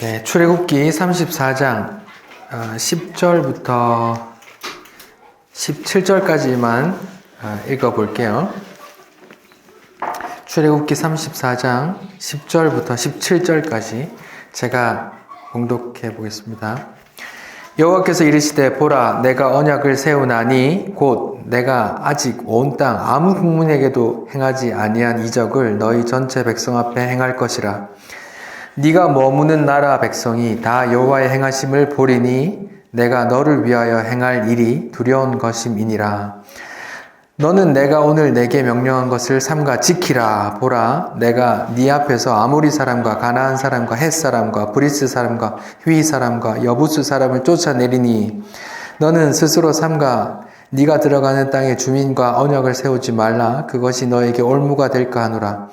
네, 출애굽기 34장 10절부터 17절까지만 읽어볼게요. 출애굽기 34장 10절부터 17절까지 제가 봉독해 보겠습니다. 여호와께서 이르시되 보라 내가 언약을 세우나니 곧 내가 아직 온 땅 아무 국민에게도 행하지 아니한 이적을 너희 전체 백성 앞에 행할 것이라. 네가 머무는 나라 백성이 다 여호와의 행하심을 보리니 내가 너를 위하여 행할 일이 두려운 것임이니라. 너는 내가 오늘 내게 명령한 것을 삼가 지키라. 보라 내가 네 앞에서 아모리 사람과 가나안 사람과 헷 사람과 브리스 사람과 휘 사람과 여부스 사람을 쫓아내리니 너는 스스로 삼가 네가 들어가는 땅의 주민과 언약을 세우지 말라. 그것이 너에게 올무가 될까 하노라.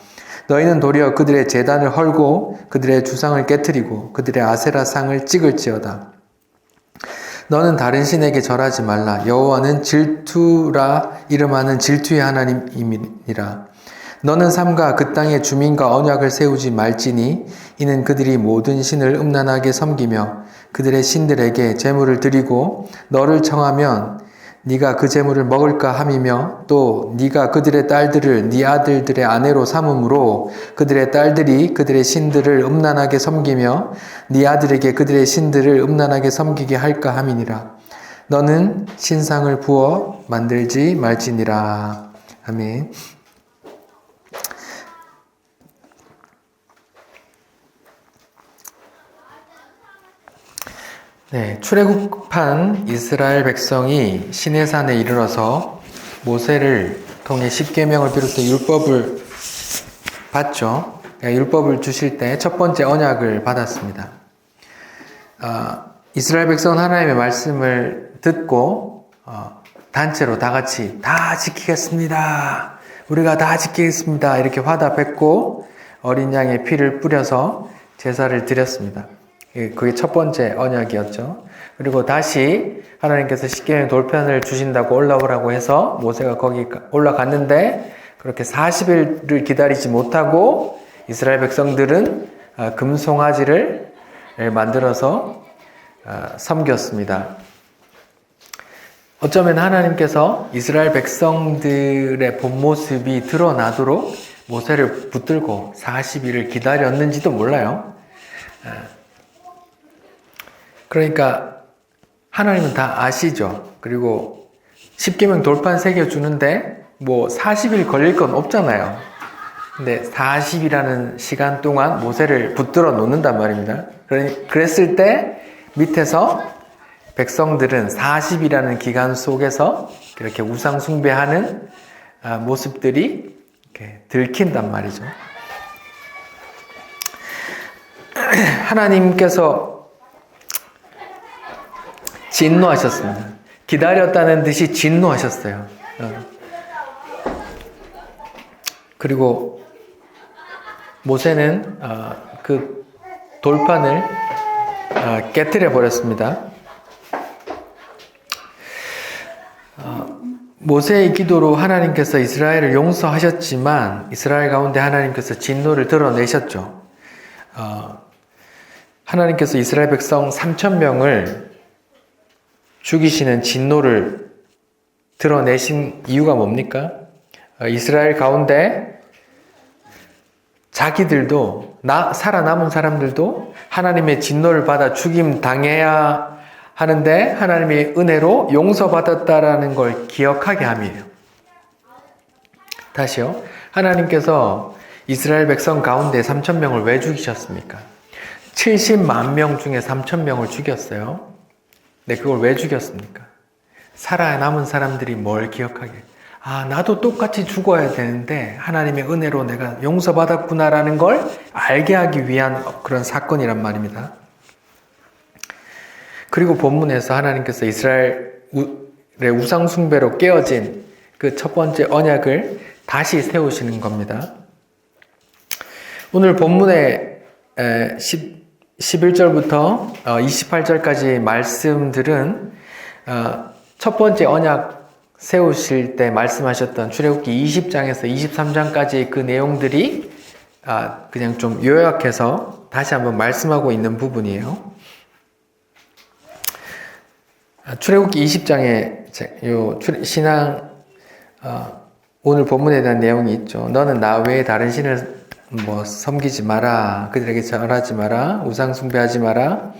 너희는 도리어 그들의 제단을 헐고 그들의 주상을 깨뜨리고 그들의 아세라 상을 찍을지어다. 너는 다른 신에게 절하지 말라. 여호와는 질투라 이름하는 질투의 하나님이니라. 너는 삼가 그 땅의 주민과 언약을 세우지 말지니 이는 그들이 모든 신을 음란하게 섬기며 그들의 신들에게 제물을 드리고 너를 청하면 네가 그 제물을 먹을까 함이며 또 네가 그들의 딸들을 네 아들들의 아내로 삼음으로 그들의 딸들이 그들의 신들을 음란하게 섬기며 네 아들에게 그들의 신들을 음란하게 섬기게 할까 함이니라. 너는 신상을 부어 만들지 말지니라. 아멘. 네, 출애굽한 이스라엘 백성이 시내산에 이르러서 모세를 통해 십계명을 비롯해 율법을 받죠. 율법을 주실 때 첫 번째 언약을 받았습니다. 이스라엘 백성은 하나님의 말씀을 듣고 단체로 다 같이 다 지키겠습니다. 우리가 다 지키겠습니다. 이렇게 화답했고 어린 양의 피를 뿌려서 제사를 드렸습니다. 그게 첫 번째 언약이었죠. 그리고 다시 하나님께서 십계명 돌편을 주신다고 올라오라고 해서 모세가 거기 올라갔는데 그렇게 40일을 기다리지 못하고 이스라엘 백성들은 금송아지를 만들어서 섬겼습니다. 어쩌면 하나님께서 이스라엘 백성들의 본 모습이 드러나도록 모세를 붙들고 40일을 기다렸는지도 몰라요. 그러니까 하나님은 다 아시죠. 그리고 십계명 돌판 새겨주는데 뭐 40일 걸릴 건 없잖아요. 근데 40이라는 시간 동안 모세를 붙들어 놓는단 말입니다. 그랬을 때 밑에서 백성들은 40이라는 기간 속에서 이렇게 우상 숭배하는 모습들이 이렇게 들킨단 말이죠. 하나님께서 진노하셨습니다. 기다렸다는 듯이 진노하셨어요. 그리고 모세는 그 돌판을 깨트려 버렸습니다. 모세의 기도로 하나님께서 이스라엘을 용서하셨지만 이스라엘 가운데 하나님께서 진노를 드러내셨죠. 하나님께서 이스라엘 백성 3,000명을 죽이시는 진노를 드러내신 이유가 뭡니까? 이스라엘 가운데 자기들도 살아남은 사람들도 하나님의 진노를 받아 죽임 당해야 하는데 하나님의 은혜로 용서받았다라는 걸 기억하게 함이에요. 다시요. 하나님께서 이스라엘 백성 가운데 3,000명을 왜 죽이셨습니까? 70만 명 중에 3,000명을 죽였어요. 네, 그걸 왜 죽였습니까? 살아남은 사람들이 뭘 기억하게? 나도 똑같이 죽어야 되는데 하나님의 은혜로 내가 용서받았구나라는 걸 알게 하기 위한 그런 사건이란 말입니다. 그리고 본문에서 하나님께서 이스라엘의 우상 숭배로 깨어진 그 첫 번째 언약을 다시 세우시는 겁니다. 오늘 본문의 11절부터 28절까지 말씀들은 첫 번째 언약 세우실 때 말씀하셨던 출애굽기 20장에서 23장까지의 그 내용들이 그냥 좀 요약해서 다시 한번 말씀하고 있는 부분이에요. 출애굽기 20장에 요 신앙 오늘 본문에 대한 내용이 있죠. 너는 나 외에 다른 신을 섬기지 마라. 그들에게 절하지 마라. 우상 숭배하지 마라.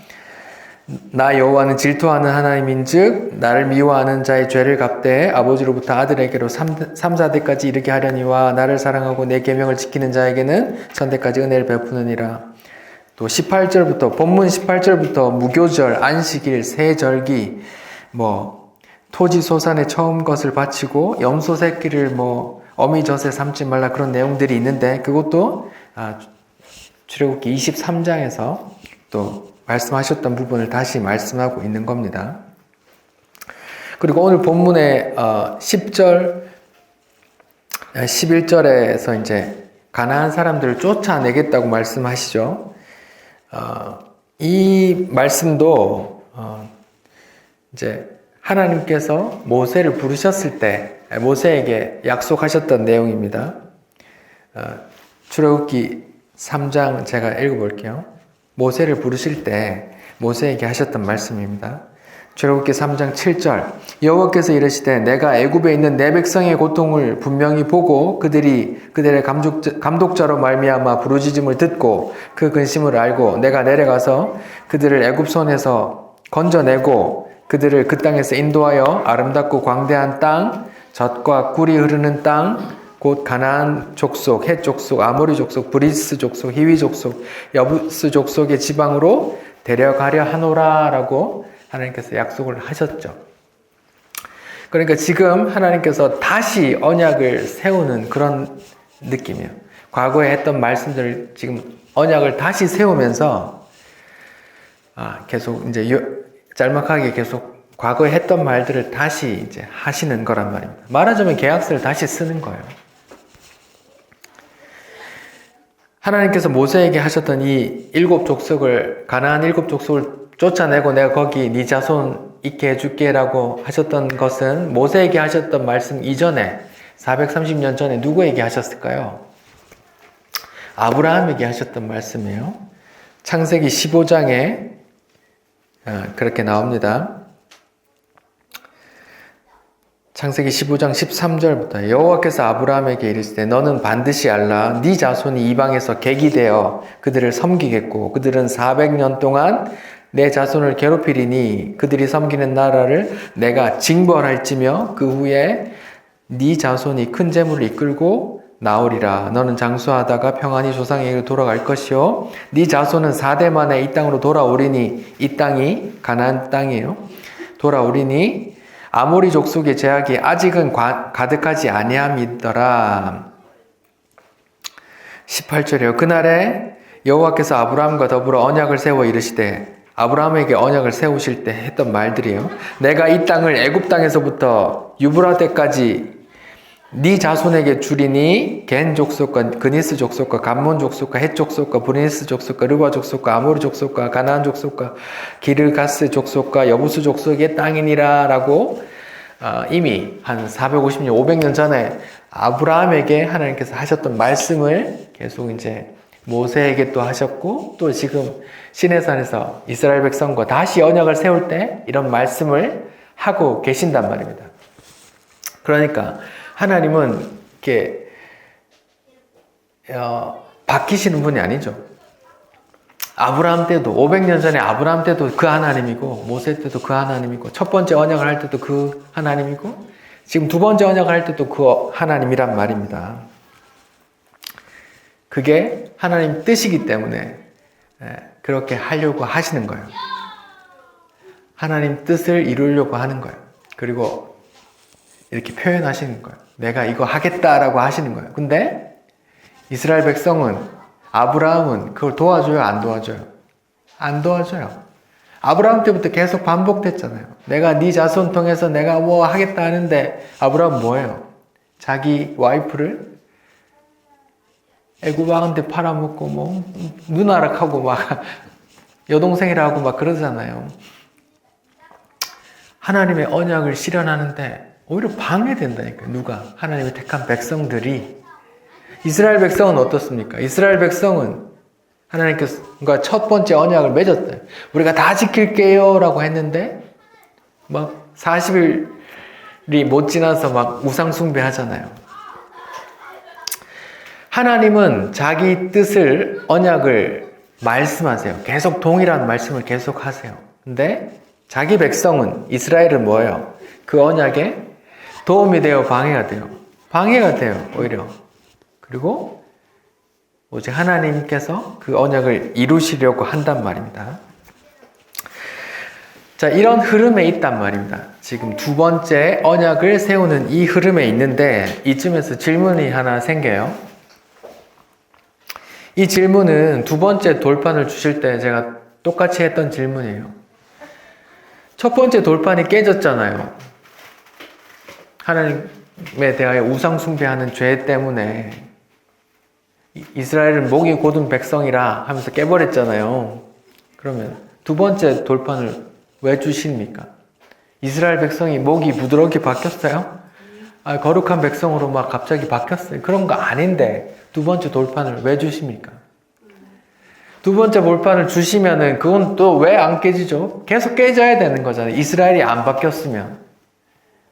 나 여호와는 질투하는 하나님인즉 나를 미워하는 자의 죄를 갚되 아버지로부터 아들에게로 3, 4대까지 이르게 하려니와 나를 사랑하고 내 계명을 지키는 자에게는 천대까지 은혜를 베푸느니라. 또 18절부터 본문 18절부터 무교절, 안식일, 세절기, 토지 소산의 처음 것을 바치고 염소 새끼를 어미젖에 삼지 말라 그런 내용들이 있는데 그것도 출애굽기 23장에서 또 말씀하셨던 부분을 다시 말씀하고 있는 겁니다. 그리고 오늘 본문의 10절, 11절에서 이제 가나안 사람들을 쫓아내겠다고 말씀하시죠. 이 말씀도 이제 하나님께서 모세를 부르셨을 때 모세에게 약속하셨던 내용입니다. 출애굽기 3장 제가 읽어볼게요. 모세를 부르실 때 모세에게 하셨던 말씀입니다. 출애굽기 3장 7절 여호와께서 이르시되 내가 애굽에 있는 내 백성의 고통을 분명히 보고 그들의 감독자로 말미암아 부르짖음을 듣고 그 근심을 알고 내가 내려가서 그들을 애굽 손에서 건져내고 그들을 그 땅에서 인도하여 아름답고 광대한 땅 젖과 꿀이 흐르는 땅 곧 가나안 족속, 헷 족속, 아모리 족속, 브리스 족속, 히위 족속, 여부스 족속의 지방으로 데려가려 하노라라고 하나님께서 약속을 하셨죠. 그러니까 지금 하나님께서 다시 언약을 세우는 그런 느낌이에요. 과거에 했던 말씀들을 지금 언약을 다시 세우면서 계속 이제 짤막하게 계속 과거에 했던 말들을 다시 이제 하시는 거란 말입니다. 말하자면 계약서를 다시 쓰는 거예요. 하나님께서 모세에게 하셨던 이 7 족속을 가나안 7 족속을 쫓아내고 내가 거기 네 자손 있게 해줄게라고 하셨던 것은 모세에게 하셨던 말씀 이전에 430년 전에 누구에게 하셨을까요? 아브라함에게 하셨던 말씀이에요. 창세기 15장에 그렇게 나옵니다. 창세기 15장 13절부터 여호와께서 아브라함에게 이르시되 너는 반드시 알라 네 자손이 이방에서 객이 되어 그들을 섬기겠고 그들은 400년 동안 내 자손을 괴롭히리니 그들이 섬기는 나라를 내가 징벌할지며 그 후에 네 자손이 큰 재물을 이끌고 나오리라. 너는 장수하다가 평안히 조상에게로 돌아갈 것이요 네 자손은 4대 만에 이 땅으로 돌아오리니 이 땅이 가나안 땅이에요. 돌아오리니 아모리 족속의 제약이 아직은 가득하지 아니함이더라. 18절이요. 그날에 여호와께서 아브라함과 더불어 언약을 세워 이르시되 아브라함에게 언약을 세우실 때 했던 말들이에요. 내가 이 땅을 애굽 땅에서부터 유브라데까지 네 자손에게 주리니 겐 족속과 그니스 족속과 감몬 족속과 헷 족속과 브리니스 족속과 르바 족속과 아모리 족속과 가나안 족속과 기르가스 족속과 여부스 족속의 땅이니라 라고 이미 한 450년 500년 전에 아브라함에게 하나님께서 하셨던 말씀을 계속 이제 모세에게 또 하셨고 또 지금 시내산에서 이스라엘 백성과 다시 언약을 세울 때 이런 말씀을 하고 계신단 말입니다. 그러니까 하나님은 이렇게 바뀌시는 분이 아니죠. 아브라함 때도 500년 전에 아브라함 때도 그 하나님이고 모세 때도 그 하나님이고 첫 번째 언약을 할 때도 그 하나님이고 지금 두 번째 언약을 할 때도 그 하나님이란 말입니다. 그게 하나님 뜻이기 때문에 그렇게 하려고 하시는 거예요. 하나님 뜻을 이루려고 하는 거예요. 그리고 이렇게 표현하시는 거예요. 내가 이거 하겠다라고 하시는 거예요. 근데 이스라엘 백성은 아브라함은 그걸 도와줘요? 안 도와줘요? 안 도와줘요. 아브라함 때부터 계속 반복됐잖아요. 내가 네 자손 통해서 내가 뭐 하겠다 하는데 아브라함 뭐예요? 자기 와이프를 애굽 왕한테 팔아먹고 뭐 누나락하고 막 여동생이라고 막 그러잖아요. 하나님의 언약을 실현하는데 오히려 방해된다니까요. 누가? 하나님의 택한 백성들이. 이스라엘 백성은 어떻습니까? 이스라엘 백성은 하나님께서 첫 번째 언약을 맺었어요. 우리가 다 지킬게요 라고 했는데 막 40일이 못 지나서 막 우상숭배 하잖아요. 하나님은 자기 뜻을, 언약을 말씀하세요. 계속 동일한 말씀을 계속 하세요. 근데 자기 백성은, 이스라엘은 뭐예요? 그 언약에 도움이 되어 방해가 돼요. 방해가 돼요, 오히려. 그리고 오직 하나님께서 그 언약을 이루시려고 한단 말입니다. 자, 이런 흐름에 있단 말입니다. 지금 두 번째 언약을 세우는 이 흐름에 있는데 이쯤에서 질문이 하나 생겨요. 이 질문은 두 번째 돌판을 주실 때 제가 똑같이 했던 질문이에요. 첫 번째 돌판이 깨졌잖아요. 하나님에 대하여 우상 숭배하는 죄 때문에 이스라엘은 목이 곧은 백성이라 하면서 깨버렸잖아요. 그러면 두 번째 돌판을 왜 주십니까? 이스라엘 백성이 목이 부드럽게 바뀌었어요? 거룩한 백성으로 막 갑자기 바뀌었어요? 그런 거 아닌데 두 번째 돌판을 왜 주십니까? 두 번째 돌판을 주시면은 그건 또 왜 안 깨지죠? 계속 깨져야 되는 거잖아요. 이스라엘이 안 바뀌었으면.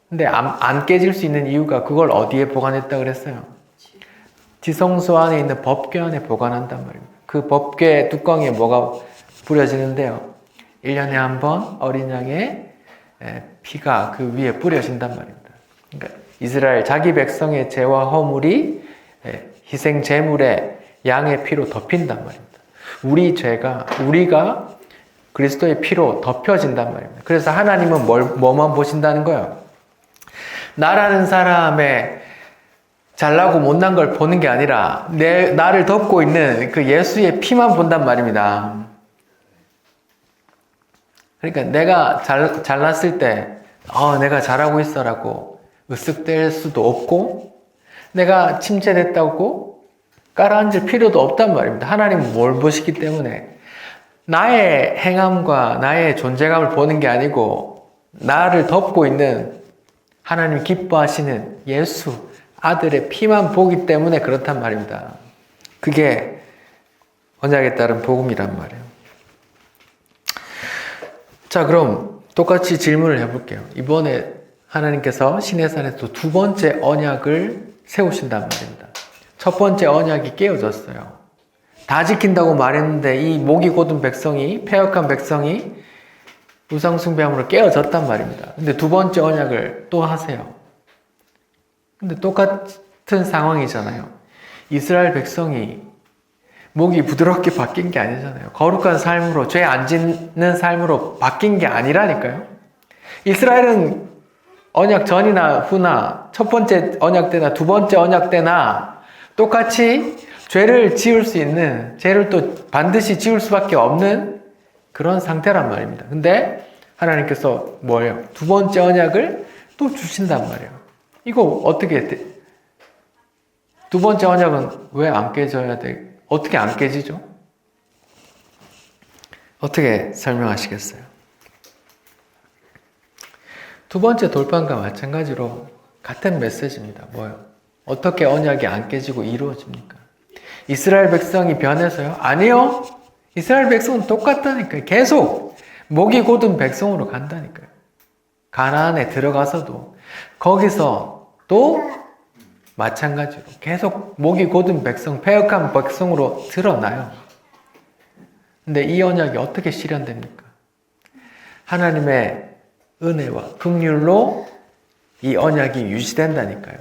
근데 안 깨질 수 있는 이유가 그걸 어디에 보관했다 그랬어요? 지성소 안에 있는 법궤 안에 보관한단 말입니다. 그 법궤 뚜껑에 뭐가 뿌려지는데요? 1년에 한 번 어린 양의 피가 그 위에 뿌려진단 말입니다. 그러니까 이스라엘 자기 백성의 죄와 허물이 희생 제물에 양의 피로 덮인단 말입니다. 우리가 그리스도의 피로 덮여진단 말입니다. 그래서 하나님은 뭐만 보신다는 거예요? 나라는 사람의 잘나고 못난 걸 보는 게 아니라 나를 덮고 있는 그 예수의 피만 본단 말입니다. 그러니까 내가 잘났을 때 내가 잘하고 있어라고 으쓱댈 수도 없고 내가 침체됐다고 깔아앉을 필요도 없단 말입니다. 하나님은 뭘 보시기 때문에 나의 행함과 나의 존재감을 보는 게 아니고 나를 덮고 있는 하나님 기뻐하시는 예수 아들의 피만 보기 때문에 그렇단 말입니다. 그게 언약에 따른 복음이란 말이에요. 자, 그럼 똑같이 질문을 해볼게요. 이번에 하나님께서 시내산에서 두 번째 언약을 세우신단 말입니다. 첫 번째 언약이 깨어졌어요. 다 지킨다고 말했는데 이 목이 곧은 백성이, 패역한 백성이 우상숭배함으로 깨어졌단 말입니다. 근데 두 번째 언약을 또 하세요. 근데 똑같은 상황이잖아요. 이스라엘 백성이 목이 부드럽게 바뀐 게 아니잖아요. 거룩한 삶으로, 죄 안 짓는 삶으로 바뀐 게 아니라니까요. 이스라엘은 언약 전이나 후나 첫 번째 언약 때나 두 번째 언약 때나 똑같이 죄를 지을 수 있는, 죄를 또 반드시 지을 수밖에 없는 그런 상태란 말입니다. 근데 하나님께서 뭐예요? 두 번째 언약을 또 주신단 말이에요. 이거 어떻게 두 번째 언약은 왜 안 깨져야 돼? 어떻게 안 깨지죠? 어떻게 설명하시겠어요? 두 번째 돌판과 마찬가지로 같은 메시지입니다. 뭐요? 어떻게 언약이 안 깨지고 이루어집니까? 이스라엘 백성이 변해서요? 아니요. 이스라엘 백성은 똑같다니까요. 계속 목이 곧은 백성으로 간다니까요. 가나안에 들어가서도 거기서 또 마찬가지로 계속 목이 곧은 백성, 패역한 백성으로 드러나요. 근데 이 언약이 어떻게 실현됩니까? 하나님의 은혜와 긍휼로 이 언약이 유지된다니까요.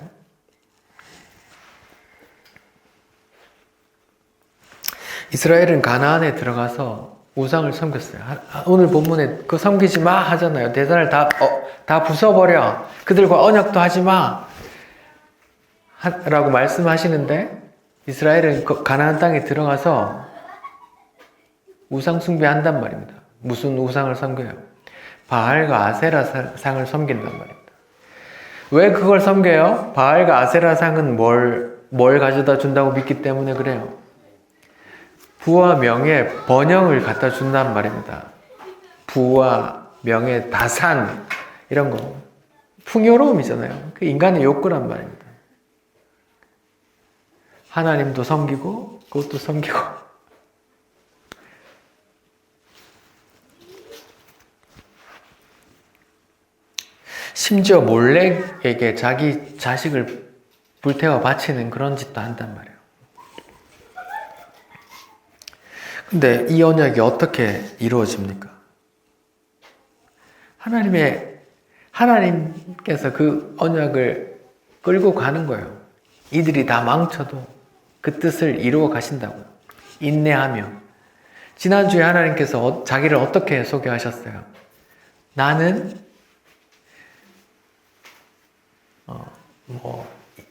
이스라엘은 가나안에 들어가서 우상을 섬겼어요. 오늘 본문에 그 섬기지 마 하잖아요. 대산을 다 부숴버려. 그들과 언약도 하지 마. 라고 말씀하시는데 이스라엘은 가나안 땅에 들어가서 우상 숭배한단 말입니다. 무슨 우상을 섬겨요? 바알과 아세라 상을 섬긴단 말입니다. 왜 그걸 섬겨요? 바알과 아세라 상은 뭘 가져다 준다고 믿기 때문에 그래요. 부와 명예, 번영을 갖다 준단 말입니다. 부와 명예, 다산 이런 거 풍요로움이잖아요. 그 인간의 욕구란 말입니다. 하나님도 섬기고 그것도 섬기고 심지어 몰렉에게 자기 자식을 불태워 바치는 그런 짓도 한단 말이에요. 근데 이 언약이 어떻게 이루어집니까? 하나님께서 그 언약을 끌고 가는 거예요. 이들이 다 망쳐도 그 뜻을 이루어 가신다고. 인내하며. 지난주에 하나님께서 자기를 어떻게 소개하셨어요? 나는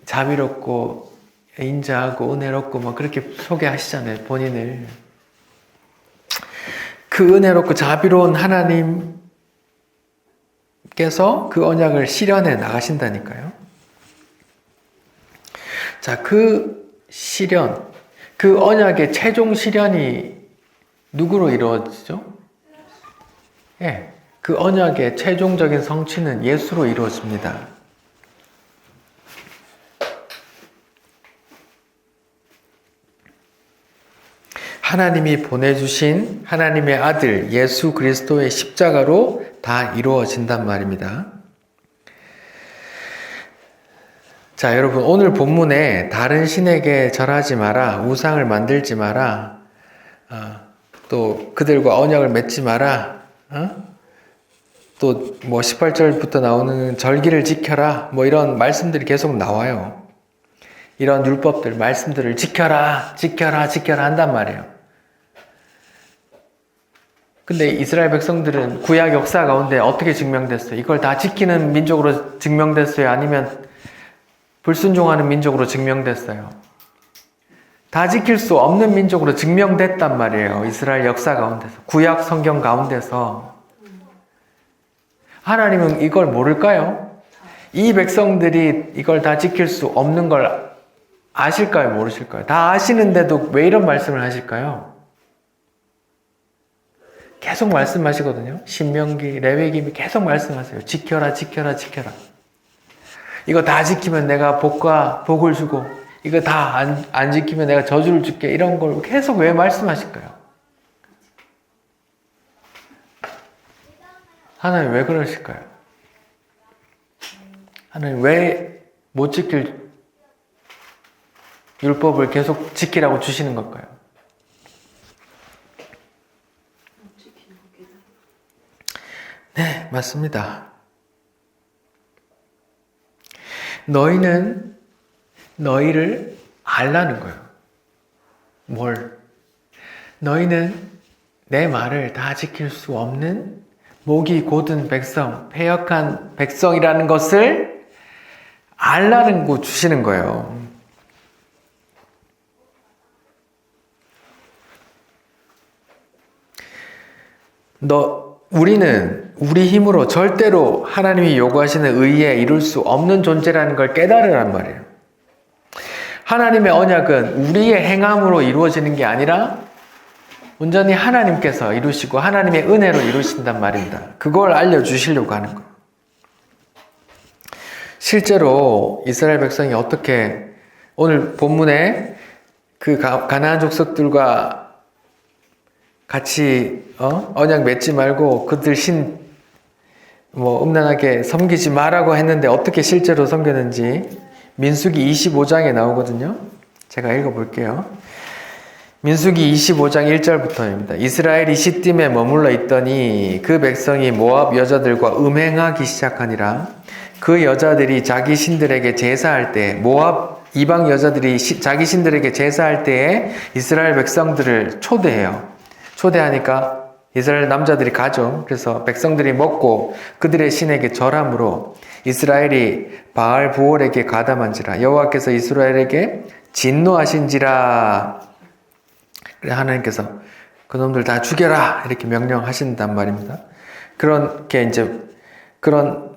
자비롭고 인자하고 은혜롭고 뭐 그렇게 소개하시잖아요. 본인을. 그 은혜롭고 자비로운 하나님께서 그 언약을 실현해 나가신다니까요. 자, 그 실현, 그 언약의 최종 실현이 누구로 이루어지죠? 예, 그 언약의 최종적인 성취는 예수로 이루어집니다. 하나님이 보내주신 하나님의 아들 예수 그리스도의 십자가로 다 이루어진단 말입니다. 자, 여러분, 오늘 본문에 다른 신에게 절하지 마라, 우상을 만들지 마라, 또 그들과 언약을 맺지 마라, 또 뭐 18절부터 나오는 절기를 지켜라, 뭐 이런 말씀들이 계속 나와요. 이런 율법들, 말씀들을 지켜라, 지켜라, 지켜라 한단 말이에요. 근데 이스라엘 백성들은 구약 역사 가운데 어떻게 증명됐어요? 이걸 다 지키는 민족으로 증명됐어요? 아니면 불순종하는 민족으로 증명됐어요? 다 지킬 수 없는 민족으로 증명됐단 말이에요. 이스라엘 역사 가운데서. 구약 성경 가운데서. 하나님은 이걸 모를까요? 이 백성들이 이걸 다 지킬 수 없는 걸 아실까요? 모르실까요? 다 아시는데도 왜 이런 말씀을 하실까요? 계속 말씀하시거든요. 신명기, 레위기 계속 말씀하세요. 지켜라, 지켜라, 지켜라. 이거 다 지키면 내가 복을 주고, 이거 다 안 지키면 내가 저주를 줄게. 이런 걸 계속 왜 말씀하실까요? 하나님 왜 그러실까요? 하나님 왜 못 지킬 율법을 계속 지키라고 주시는 걸까요? 네, 맞습니다. 너희는 너희를 알라는 거예요. 뭘? 너희는 내 말을 다 지킬 수 없는 목이 곧은 백성, 패역한 백성이라는 것을 알라는 거 주시는 거예요. 우리는 우리 힘으로 절대로 하나님이 요구하시는 의에 이룰 수 없는 존재라는 걸 깨달으란 말이에요. 하나님의 언약은 우리의 행함으로 이루어지는 게 아니라 온전히 하나님께서 이루시고 하나님의 은혜로 이루신단 말입니다. 그걸 알려주시려고 하는 거예요. 실제로 이스라엘 백성이 어떻게 오늘 본문에 그 가나안 족속들과 같이 언약 맺지 말고 그들 음란하게 섬기지 마라고 했는데 어떻게 실제로 섬겼는지 민수기 25장에 나오거든요. 제가 읽어볼게요. 민수기 25장 1절부터입니다. 이스라엘이 시딤에 머물러 있더니 그 백성이 모압 여자들과 음행하기 시작하니라. 그 여자들이 자기 신들에게 제사할 때 모압 이방 여자들이 자기 신들에게 제사할 때에 이스라엘 백성들을 초대해요. 초대하니까 이스라엘 남자들이 가죠. 그래서 백성들이 먹고 그들의 신에게 절함으로 이스라엘이 바알 부올에게 가담한지라. 여호와께서 이스라엘에게 진노하신지라. 그래 하나님께서 그놈들 다 죽여라 이렇게 명령하신단 말입니다. 그렇게 이제 그런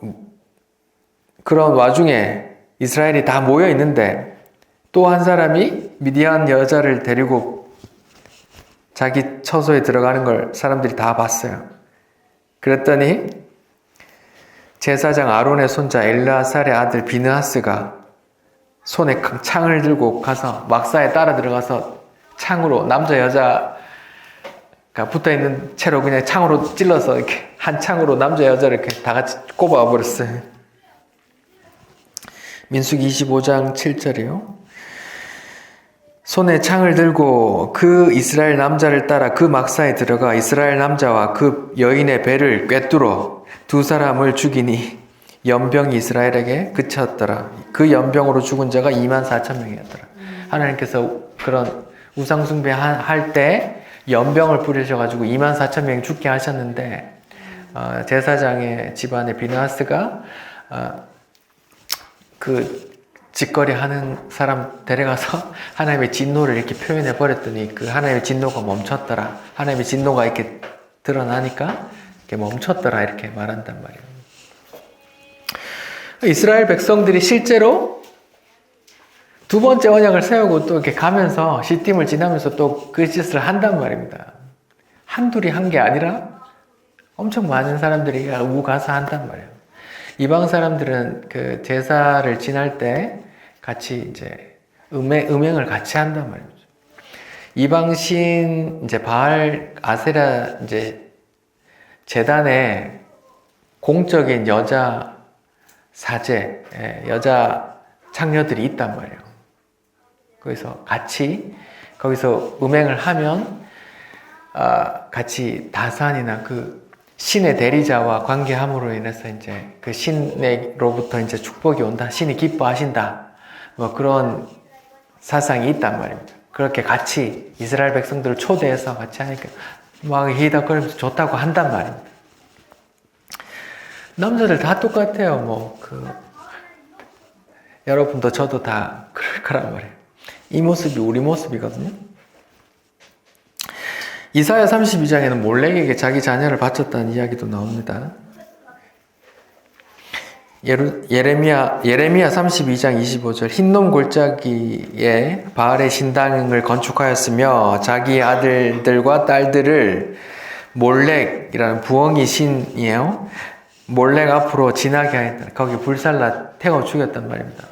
와중에 이스라엘이 다 모여 있는데 또 한 사람이 미디안 여자를 데리고 자기 처소에 들어가는 걸 사람들이 다 봤어요. 그랬더니 제사장 아론의 손자 엘르아살의 아들 비느하스가 손에 창을 들고 가서 막사에 따라 들어가서 창으로 남자 여자가 붙어있는 채로 그냥 창으로 찔러서 이렇게 한 창으로 남자 여자를 이렇게 다 같이 꼽아 버렸어요. 민수기 25장 7절이요. 손에 창을 들고 그 이스라엘 남자를 따라 그 막사에 들어가 이스라엘 남자와 그 여인의 배를 꿰뚫어 두 사람을 죽이니 연병이 이스라엘에게 그쳤더라. 그 연병으로 죽은 자가 24,000명이었더라. 하나님께서 그런 우상숭배 할 때 연병을 뿌리셔가지고 24,000명이 죽게 하셨는데 제사장의 집안의 비나스가 그 직거래 하는 사람 데려가서 하나님의 진노를 이렇게 표현해 버렸더니 그 하나님의 진노가 멈췄더라. 하나님의 진노가 이렇게 드러나니까 이렇게 멈췄더라. 이렇게 말한단 말이에요. 이스라엘 백성들이 실제로 두 번째 언약을 세우고 또 이렇게 가면서 시딤을 지나면서 또 그 짓을 한단 말입니다. 한둘이 한 게 아니라 엄청 많은 사람들이 오고 가서 한단 말이에요. 이방 사람들은 그 제사를 지날 때 같이 이제 음행을 같이 한단 말이죠. 이방신 이제 바알 아세라 이제 제단에 공적인 여자 사제, 여자 창녀들이 있단 말이에요. 거기서 같이 거기서 음행을 하면 같이 다산이나 그 신의 대리자와 관계함으로 인해서 이제 그 신으로부터 이제 축복이 온다. 신이 기뻐하신다. 뭐 그런 사상이 있단 말입니다. 그렇게 같이 이스라엘 백성들을 초대해서 같이 하니까 막 히덕거리면서 좋다고 한단 말입니다. 남자들 다 똑같아요. 뭐 여러분도 저도 다 그럴 거란 말이에요. 이 모습이 우리 모습이거든요. 이사야 32장에는 몰렉에게 자기 자녀를 바쳤다는 이야기도 나옵니다. 예레미야 32장 25절 흰놈 골짜기에 바알의 신당을 건축하였으며 자기 아들들과 딸들을 몰렉이라는 부엉이 신이에요. 몰렉 앞으로 지나게 하였다. 거기 불살라 태워 죽였단 말입니다.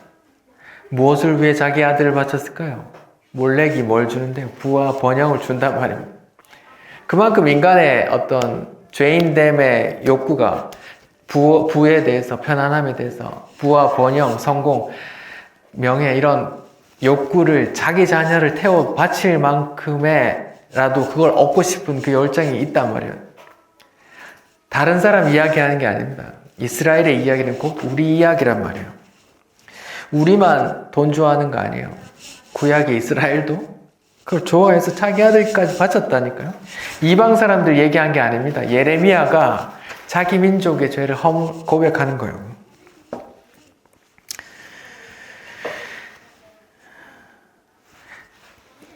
무엇을 위해 자기 아들을 바쳤을까요? 몰렉이 뭘 주는데요? 부와 번영을 준단 말입니다. 그만큼 인간의 어떤 죄인됨의 욕구가 부에 대해서, 편안함에 대해서, 부와 번영, 성공, 명예 이런 욕구를 자기 자녀를 태워 바칠 만큼의라도 그걸 얻고 싶은 그 열정이 있단 말이에요. 다른 사람 이야기하는 게 아닙니다. 이스라엘의 이야기는 꼭 우리 이야기란 말이에요. 우리만 돈 좋아하는 거 아니에요. 구약의 이스라엘도 그걸 좋아해서 자기 아들까지 바쳤다니까요. 이방 사람들 얘기한 게 아닙니다. 예레미야가 자기 민족의 죄를 고백하는 거예요.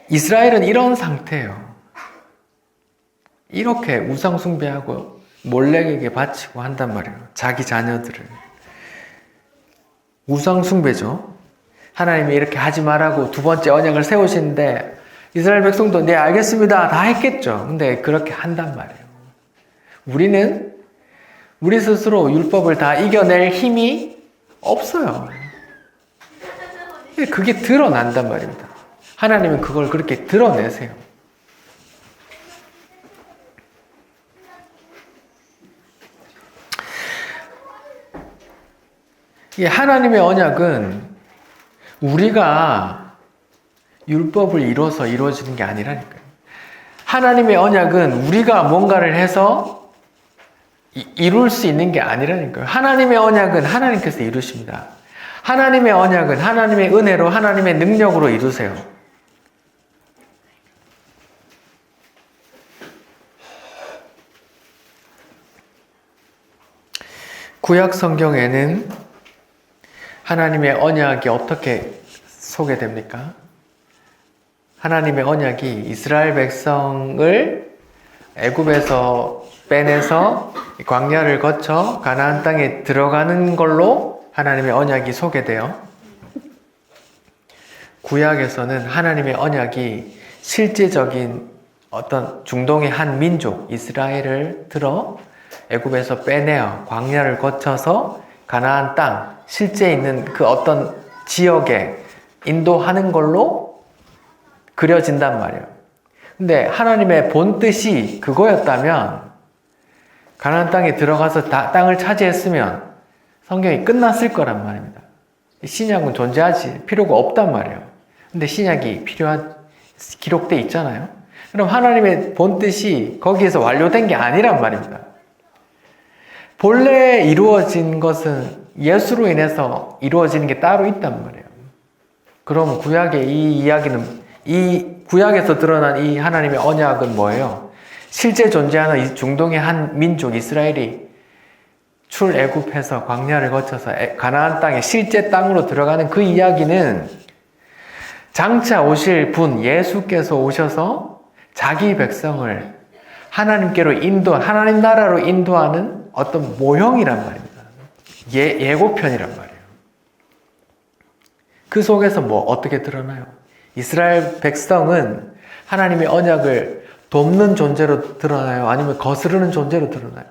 이스라엘은 이런 상태예요. 이렇게 우상 숭배하고 몰렉에게 바치고 한단 말이에요. 자기 자녀들을. 우상 숭배죠. 하나님이 이렇게 하지 말라고 두 번째 언약을 세우시는데 이스라엘 백성도 네 알겠습니다 다 했겠죠. 근데 그렇게 한단 말이에요. 우리는 우리 스스로 율법을 다 이겨낼 힘이 없어요. 그게 드러난단 말입니다. 하나님은 그걸 그렇게 드러내세요. 하나님의 언약은 우리가 율법을 이뤄서 이루어지는 게 아니라니까요. 하나님의 언약은 우리가 뭔가를 해서 이룰 수 있는 게 아니라니까요. 하나님의 언약은 하나님께서 이루십니다. 하나님의 언약은 하나님의 은혜로 하나님의 능력으로 이루세요. 구약 성경에는 하나님의 언약이 어떻게 소개됩니까? 하나님의 언약이 이스라엘 백성을 애굽에서 빼내서 광야를 거쳐 가나안 땅에 들어가는 걸로 하나님의 언약이 소개돼요. 구약에서는 하나님의 언약이 실제적인 어떤 중동의 한 민족 이스라엘을 들어 애굽에서 빼내어 광야를 거쳐서 가나안 땅 실제 있는 그 어떤 지역에 인도하는 걸로 그려진단 말이에요. 근데 하나님의 본 뜻이 그거였다면 가나안 땅에 들어가서 땅을 차지했으면 성경이 끝났을 거란 말입니다. 신약은 존재하지 필요가 없단 말이에요. 근데 신약이 기록돼 있잖아요. 그럼 하나님의 본뜻이 거기에서 완료된 게 아니란 말입니다. 본래 이루어진 것은 예수로 인해서 이루어지는 게 따로 있단 말이에요. 그럼 구약의 이 이야기는, 이 구약에서 드러난 이 하나님의 언약은 뭐예요? 실제 존재하는 이 중동의 한 민족 이스라엘이 출애굽해서 광야를 거쳐서 가나안 땅에 실제 땅으로 들어가는 그 이야기는 장차 오실 분 예수께서 오셔서 자기 백성을 하나님께로 하나님 나라로 인도하는 어떤 모형이란 말입니다. 예고편이란 말이에요. 그 속에서 어떻게 드러나요? 이스라엘 백성은 하나님의 언약을 돕는 존재로 드러나요? 아니면 거스르는 존재로 드러나요?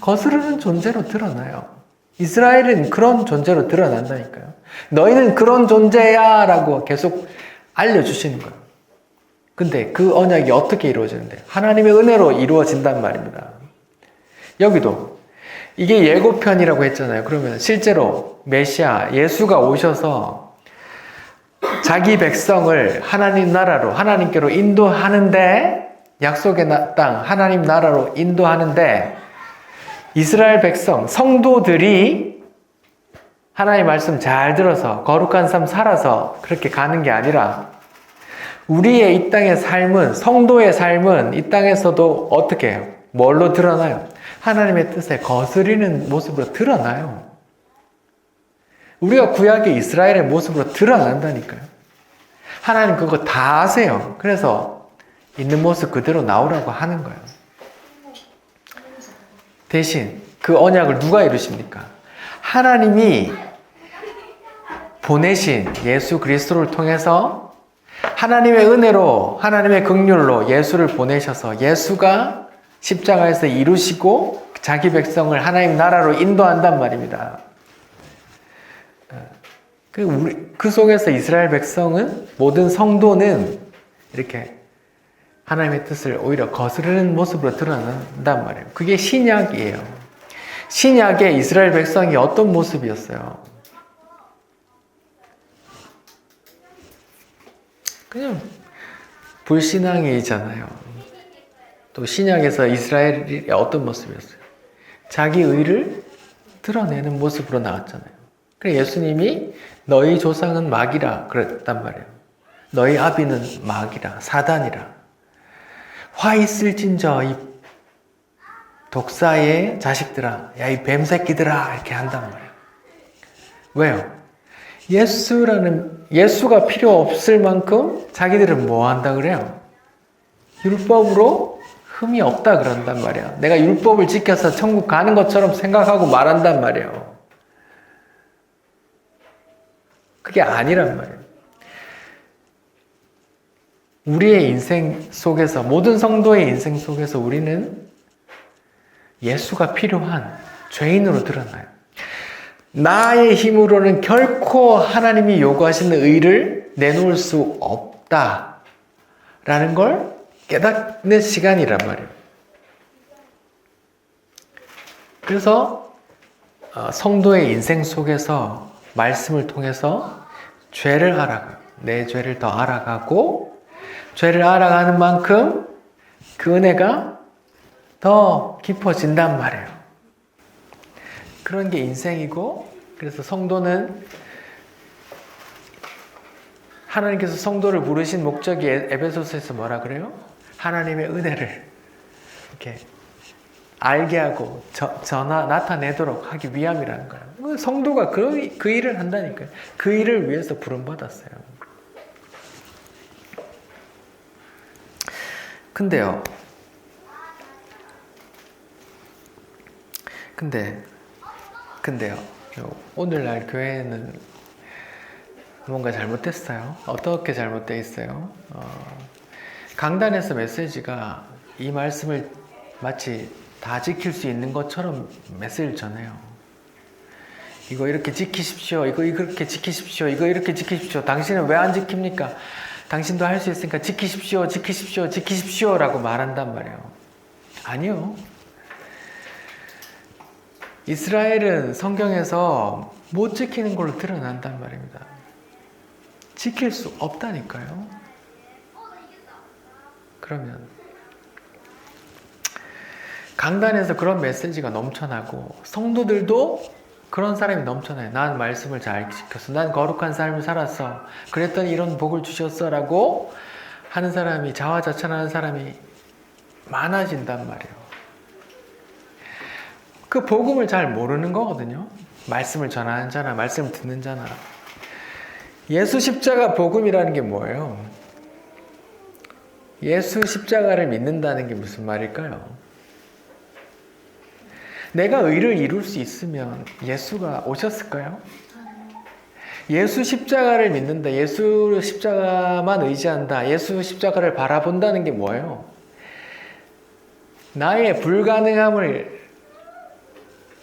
거스르는 존재로 드러나요. 이스라엘은 그런 존재로 드러난다니까요. 너희는 그런 존재야 라고 계속 알려주시는 거예요. 근데 그 언약이 어떻게 이루어지는데? 하나님의 은혜로 이루어진단 말입니다. 여기도 이게 예고편이라고 했잖아요. 그러면 실제로 메시아 예수가 오셔서 자기 백성을 하나님 나라로, 하나님께로 인도하는데, 약속의 땅 하나님 나라로 인도하는데 이스라엘 백성, 성도들이 하나님의 말씀 잘 들어서 거룩한 삶 살아서 그렇게 가는 게 아니라 우리의 이 땅의 삶은, 성도의 삶은 이 땅에서도 어떻게 해요? 뭘로 드러나요? 하나님의 뜻에 거스리는 모습으로 드러나요. 우리가 구약의 이스라엘의 모습으로 드러난다니까요. 하나님 그거 다 아세요. 그래서 있는 모습 그대로 나오라고 하는 거예요. 대신 그 언약을 누가 이루십니까? 하나님이 보내신 예수 그리스도를 통해서 하나님의 은혜로, 하나님의 긍휼로 예수를 보내셔서 예수가 십자가에서 이루시고 자기 백성을 하나님 나라로 인도한단 말입니다. 그 속에서 이스라엘 백성은, 모든 성도는 이렇게 하나님의 뜻을 오히려 거스르는 모습으로 드러난단 말이에요. 그게 신약이에요. 신약의 이스라엘 백성이 어떤 모습이었어요? 그냥 불신앙이잖아요. 또 신약에서 이스라엘이 어떤 모습이었어요? 자기 의를 드러내는 모습으로 나왔잖아요. 그래서 예수님이 너희 조상은 마귀라 그랬단 말이에요. 너희 아비는 마귀라, 사단이라. 화 있을진저 이 독사의 자식들아, 야 이 뱀새끼들아, 이렇게 한단 말이에요. 왜요? 예수가 필요 없을 만큼 자기들은 뭐 한다 그래요? 율법으로 흠이 없다 그런단 말이에요. 내가 율법을 지켜서 천국 가는 것처럼 생각하고 말한단 말이에요. 그게 아니란 말이에요. 우리의 인생 속에서, 모든 성도의 인생 속에서 우리는 예수가 필요한 죄인으로 드러나요. 나의 힘으로는 결코 하나님이 요구하시는 의를 내놓을 수 없다라는 걸 깨닫는 시간이란 말이에요. 그래서 성도의 인생 속에서 말씀을 통해서 죄를 알아가요. 내 죄를 더 알아가고, 죄를 알아가는 만큼 그 은혜가 더 깊어진단 말이에요. 그런 게 인생이고, 그래서 성도는 하나님께서 성도를 부르신 목적이 에베소서에서 뭐라 그래요? 하나님의 은혜를 이렇게 알게 하고 나타내도록 하기 위함이라는 거예요. 성도가 그 일을 한다니까요. 그 일을 위해서 부름받았어요. 근데요. 오늘날 교회는 뭔가 잘못됐어요. 어떻게 잘못되어 있어요? 강단에서 메시지가 이 말씀을 마치 다 지킬 수 있는 것처럼 메시지를 전해요. 이거 이렇게 지키십시오. 이거 이렇게 지키십시오. 이거 이렇게 지키십시오. 당신은 왜 안 지킵니까? 당신도 할 수 있으니까 지키십시오. 지키십시오. 지키십시오. 라고 말한단 말이에요. 아니요. 이스라엘은 성경에서 못 지키는 걸로 드러난단 말입니다. 지킬 수 없다니까요. 그러면 강단에서 그런 메시지가 넘쳐나고 성도들도 그런 사람이 넘쳐나요. 난 말씀을 잘 지켰어. 난 거룩한 삶을 살았어. 그랬더니 이런 복을 주셨어 라고 하는 사람이, 자화자찬하는 사람이 많아진단 말이에요. 그 복음을 잘 모르는 거거든요. 말씀을 전하는 자나 말씀을 듣는 자나. 예수 십자가 복음이라는 게 뭐예요? 예수 십자가를 믿는다는 게 무슨 말일까요? 내가 의를 이룰 수 있으면 예수가 오셨을까요? 예수 십자가를 믿는다. 예수 십자가만 의지한다. 예수 십자가를 바라본다는 게 뭐예요? 나의 불가능함을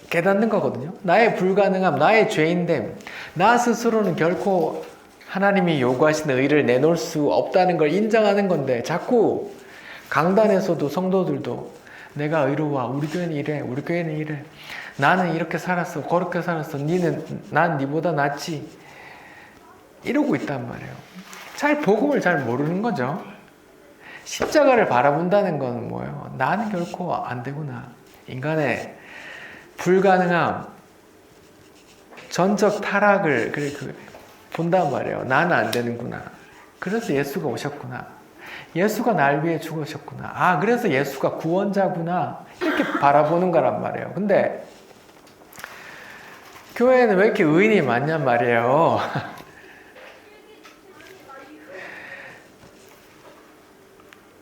깨닫는 거거든요. 나의 불가능함, 나의 죄인됨, 나 스스로는 결코 하나님이 요구하시는 의를 내놓을 수 없다는 걸 인정하는 건데 자꾸 강단에서도 성도들도 내가 의로워, 우리 교회는 이래, 우리 교회는 이래, 나는 이렇게 살았어, 거룩하게 살았어, 난 니보다 낫지, 이러고 있단 말이에요. 복음을 잘 모르는 거죠. 십자가를 바라본다는 건 뭐예요? 나는 결코 안 되구나. 인간의 불가능함, 전적 타락을 본단 말이에요. 나는 안 되는구나. 그래서 예수가 오셨구나. 예수가 날 위해 죽으셨구나. 아, 그래서 예수가 구원자구나. 이렇게 바라보는 거란 말이에요. 근데 교회에는 왜 이렇게 의인이 많냔 말이에요.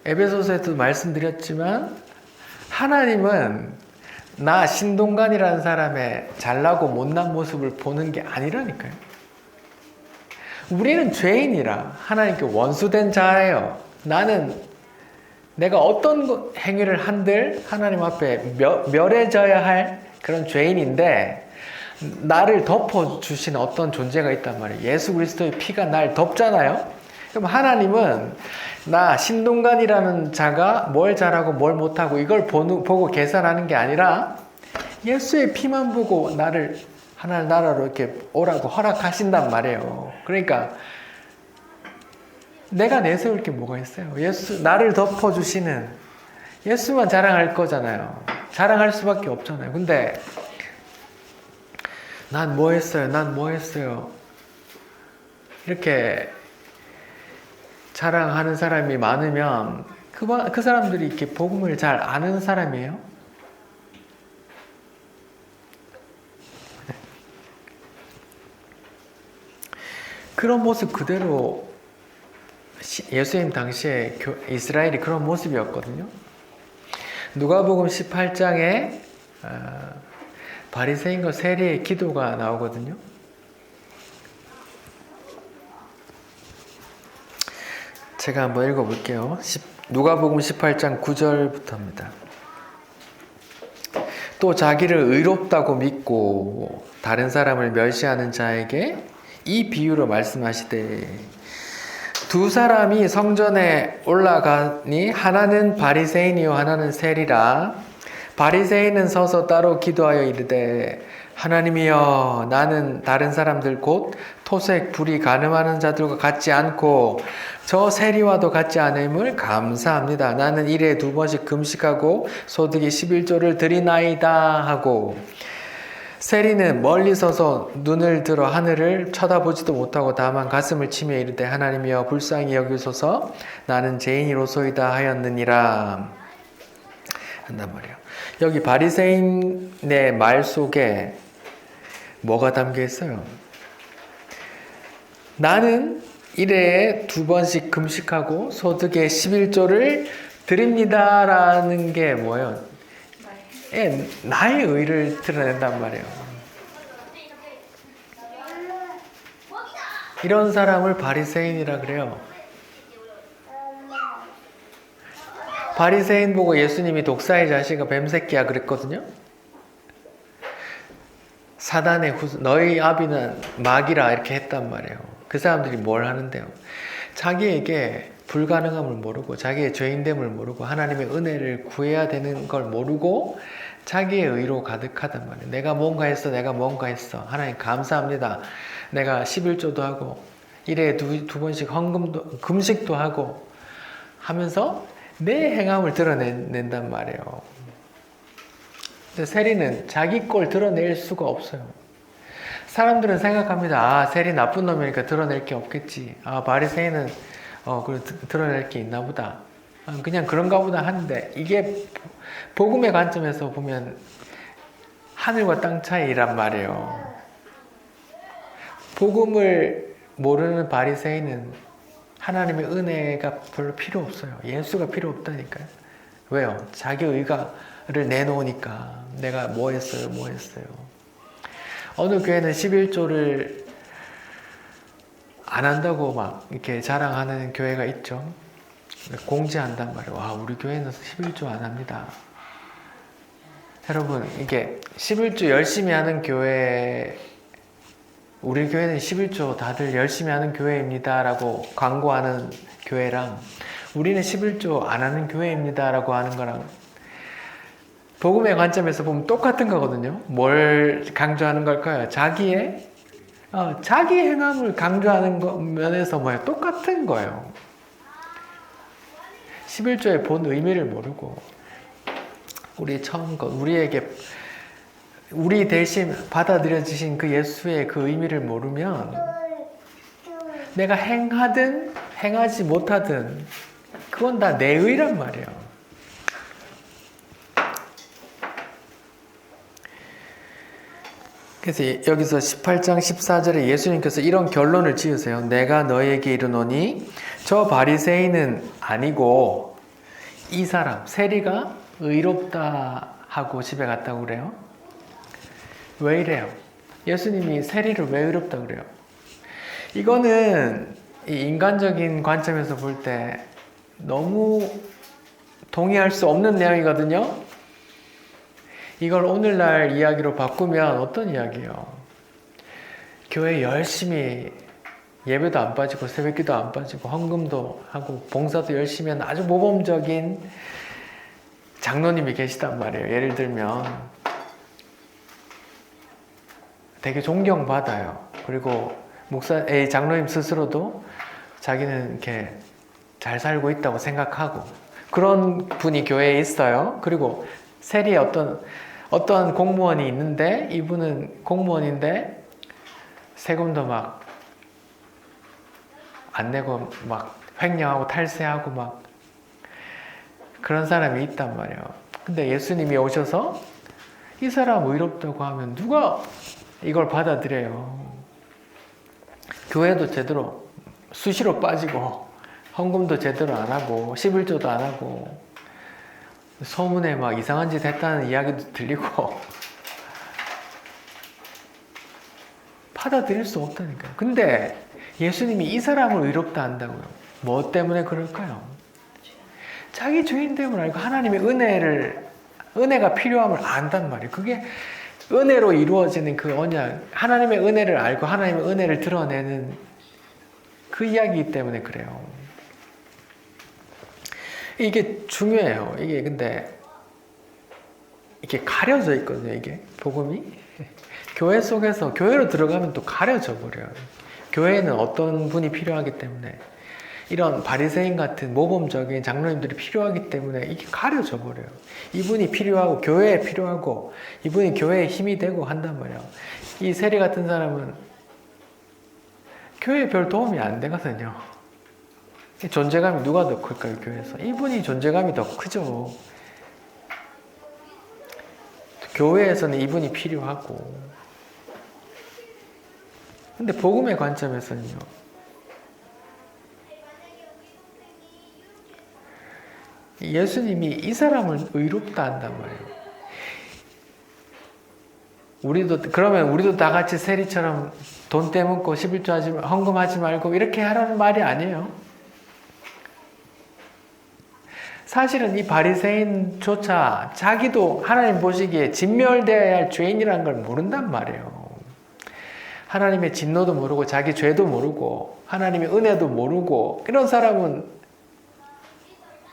에베소서에도 말씀드렸지만 하나님은 나 신동관이라는 사람의 잘나고 못난 모습을 보는 게 아니라니까요. 우리는 죄인이라 하나님께 원수된 자예요. 나는 내가 어떤 행위를 한들 하나님 앞에 멸해져야 할 그런 죄인인데 나를 덮어주신 어떤 존재가 있단 말이에요. 예수 그리스도의 피가 날 덮잖아요. 그럼 하나님은 나 신동관이라는 자가 뭘 잘하고 뭘 못하고 이걸 보고 계산하는 게 아니라 예수의 피만 보고 나를 하나님 나라로 이렇게 오라고 허락하신단 말이에요. 그러니까 내가 내세울 게 뭐가 있어요? 나를 덮어주시는 예수만 자랑할 거잖아요. 자랑할 수밖에 없잖아요. 근데 난 뭐 했어요? 난 뭐 했어요? 이렇게 자랑하는 사람이 많으면 그 사람들이 이렇게 복음을 잘 아는 사람이에요? 그런 모습 그대로 예수님 당시에 이스라엘이 그런 모습이었거든요. 누가복음 18장에 바리새인과 세리의 기도가 나오거든요. 제가 한번 읽어볼게요. 누가복음 18장 9절부터입니다. 또 자기를 의롭다고 믿고 다른 사람을 멸시하는 자에게 이 비유로 말씀하시되 두 사람이 성전에 올라가니 하나는 바리새인이요 하나는 세리라. 바리새인은 서서 따로 기도하여 이르되 하나님이여 나는 다른 사람들 곧 토색 불이 간음하는 자들과 같지 않고 저 세리와도 같지 않음을 감사합니다. 나는 일에 2번씩 금식하고 소득의 11조를 드리나이다 하고 세리는 멀리 서서 눈을 들어 하늘을 쳐다보지도 못하고 다만 가슴을 치며 이르되 하나님이여 불쌍히 여기소서 나는 죄인이로소이다 하였느니라 한단 말이에요. 여기 바리새인의 말 속에 뭐가 담겨 있어요? 나는 일회에 2번씩 금식하고 소득의 11조를 드립니다라는 게 뭐예요? 나의 의를 드러낸단 말이에요. 이런 사람을 바리새인이라 그래요. 바리새인 보고 예수님이 독사의 자식아 뱀새끼야 그랬거든요. 사단의 너희 아비는 마귀라 이렇게 했단 말이에요. 그 사람들이 뭘 하는데요? 자기에게 불가능함을 모르고 자기의 죄인됨을 모르고 하나님의 은혜를 구해야 되는 걸 모르고 자기의 의로 가득하단 말이에요. 내가 뭔가 했어, 내가 뭔가 했어. 하나님 감사합니다. 내가 11조도 하고, 일에 두 번씩 헌금도, 금식도 하고 하면서 내 행함을 드러낸단 말이에요. 근데 세리는 자기 걸 드러낼 수가 없어요. 사람들은 생각합니다. 아, 세리 나쁜 놈이니까 드러낼 게 없겠지. 아, 바리새인은 드러낼 게 있나 보다. 그냥 그런가 보다 하는데, 이게 복음의 관점에서 보면 하늘과 땅 차이란 말이에요. 복음을 모르는 바리새인은 하나님의 은혜가 별로 필요 없어요. 예수가 필요 없다니까요. 왜요? 자기 의가를 내놓으니까. 내가 뭐 했어요? 어느 교회는 11조를 안 한다고 막 이렇게 자랑하는 교회가 있죠. 공지한단 말이에요. 와, 우리 교회는 11조 안 합니다. 여러분, 이게 11조 열심히 하는 교회, 우리 교회는 11조 다들 열심히 하는 교회입니다 라고 광고하는 교회랑, 우리는 11조 안 하는 교회입니다 라고 하는 거랑 복음의 관점에서 보면 똑같은 거거든요. 뭘 강조하는 걸까요? 자기 행함을 강조하는 면에서 뭐예요? 똑같은 거예요. 11조의 본 의미를 모르고, 우리 대신 받아들여지신 그 예수의 그 의미를 모르면, 내가 행하든 행하지 못하든 그건 다 내 의란 말이에요. 그래서 여기서 18장 14절에 예수님께서 이런 결론을 지으세요. 내가 너에게 이르노니 저 바리새인은 아니고 이 사람 세리가 의롭다 하고 집에 갔다고 그래요. 왜 이래요? 예수님이 세리를 왜 의롭다 그래요? 이거는 이 인간적인 관점에서 볼 때 너무 동의할 수 없는 내용이거든요. 이걸 오늘날 이야기로 바꾸면 어떤 이야기예요? 교회 열심히 예배도 안 빠지고 새벽기도 안 빠지고 헌금도 하고 봉사도 열심히 하는 아주 모범적인 장로님이 계시단 말이에요. 예를 들면 되게 존경받아요. 그리고 장로님 스스로도 자기는 이렇게 잘 살고 있다고 생각하고 그런 분이 교회에 있어요. 그리고 세리에 어떤 공무원이 있는데 이분은 공무원인데 세금도 막 안 내고 막 횡령하고 탈세하고 막 그런 사람이 있단 말이에요. 근데 예수님이 오셔서 이 사람 의롭다고 하면 누가 이걸 받아들여요? 교회도 제대로 수시로 빠지고 헌금도 제대로 안 하고 11조도 안 하고 소문에 막 이상한 짓 했다는 이야기도 들리고 받아들일 수 없다니까요. 근데 예수님이 이 사람을 의롭다 한다고요. 뭐 때문에 그럴까요? 자기 죄인됨을 알고 하나님의 은혜가 필요함을 안단 말이에요. 그게 은혜로 이루어지는 그 언약, 하나님의 은혜를 알고 하나님의 은혜를 드러내는 그 이야기이기 때문에 그래요. 이게 중요해요. 이게 근데 이게 가려져 있거든요. 이게 복음이 교회 속에서 교회로 들어가면 또 가려져 버려요. 교회에는 어떤 분이 필요하기 때문에 이런 바리새인 같은 모범적인 장로님들이 필요하기 때문에 이게 가려져 버려요. 이분이 필요하고 교회에 필요하고 이분이 교회에 힘이 되고 한단 말이에요. 이 세리 같은 사람은 교회에 별 도움이 안 되거든요. 존재감이 누가 더 클까요? 교회에서 이분이 존재감이 더 크죠. 교회에서는 이분이 필요하고. 근데 복음의 관점에서는요, 예수님이 이 사람을 의롭다 한단 말이에요. 그러면 우리도 다 같이 세리처럼 돈 떼먹고 11조 헌금하지 말고 이렇게 하라는 말이 아니에요. 사실은 이 바리새인조차 자기도 하나님 보시기에 진멸되어야 할 죄인이라는 걸 모른단 말이에요. 하나님의 진노도 모르고 자기 죄도 모르고 하나님의 은혜도 모르고 이런 사람은